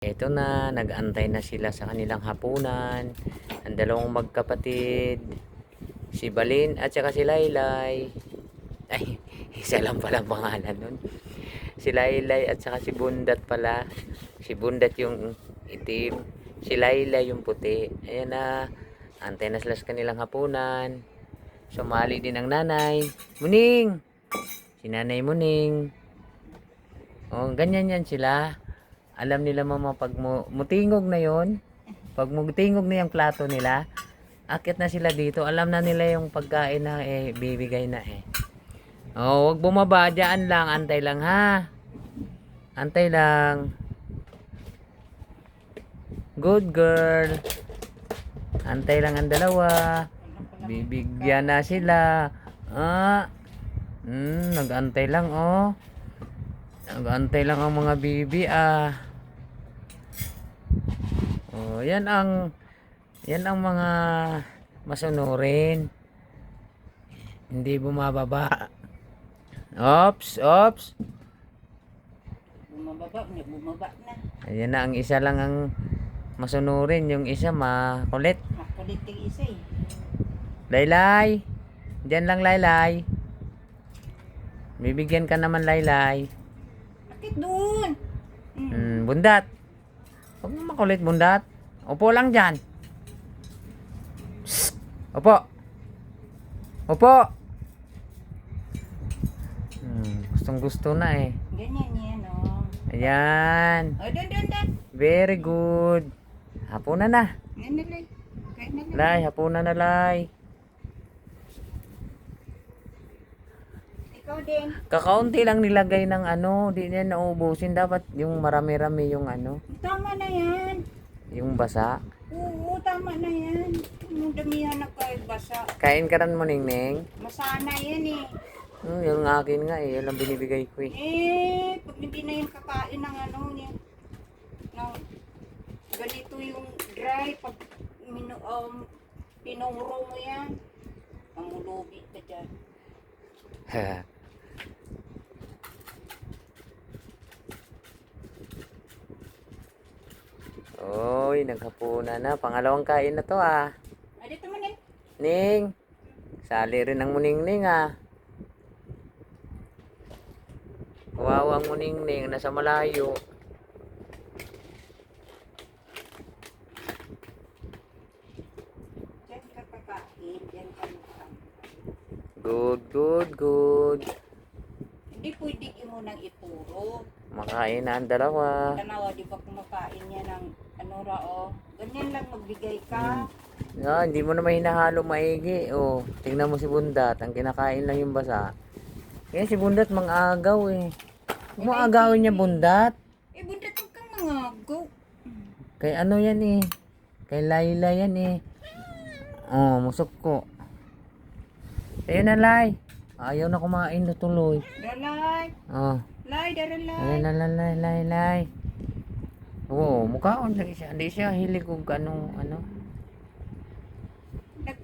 Eto na, nag-antay na sila sa kanilang hapunan. Ang dalawang magkapatid, si Balin at saka si Laylay. Ay, isa lang pala pangalan nun. Si Laylay at saka si Bundat pala. Si Bundat yung itim, si Laylay yung puti. Ayan na, antay na sila sa kanilang hapunan. Sumali din ang nanay. Muning! Si Nanay Muning. Oh, ganyan yan sila. Alam nila mama pag mutingog na yon, pag mutingog na yung plato nila, akit na sila dito. Alam na nila yung pagkain na bibigay na Oh, wag bumaba, dyan lang, antay lang ha. Antay lang. Good girl. Antay lang ang dalawa. Bibigyan na sila. Nag-antay lang oh. Nag-antay lang ang mga bibi Oh, yan ang mga masunurin. Hindi bumababa. Ops. Bumababa na. Ayan na, ang isa lang ang masunurin, yung isa makulit. Makulit yung isa eh. Laylay. Diyan lang Laylay. Bibigyan ka naman Laylay. Bakit doon? Bundat. Huwag mo makulit Bundat. Upo lang dyan. Psst. Upo. Gustong gusto na Ganyan yan oh. Ayan. Oh, doon. Very good. Hapunan na. Yan na Lay. Kain na Lay, hapunan na Lay. Ikaw din. Kakaunti lang nilagay ng di niya naubusin. Dapat yung marami-rami yung Tama na yan. yung basa. Oo, tama na yan. Yung damihan na kayo basa. Kain ka rin mo, Ningning. Masana yan eh. Yung akin nga yan ang binibigay ko Pag hindi na yung kakain ng niya. Ng ganito yung dry, pag pinuro mo yan, pangulubi ka dyan. Oy, naghapunan na. Pangalawang kain na to Dito mo na. Ning, sali rin ang Muningning Kawawa ang Muningning, nasa malayo. Diyan ka kakain, diyan ka makakain. Good. Hindi pwede mo nang ipuro. Makain na ang dalawa. Tanawa, di ba kumakain niya ng ganyan lang magbigay ka. Hindi mo naman hinahalo maigi. Tingnan mo si Bundat, ang kinakain lang yung basa. Kaya si Bundat mang-agaw Huwag mo agawin niya Bundat. Bundat, huwag kang mangagaw. Kay yan Kay Layla yan musok ko. Ayun na Lay. Ayaw na kumain na tuloy. Dalay. Lay, daralay. Ayun na Lay. Mukhaon lang siya. Hindi siya hilig kung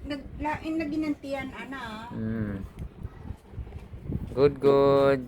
Naglain na ginantiyan, ana. Good.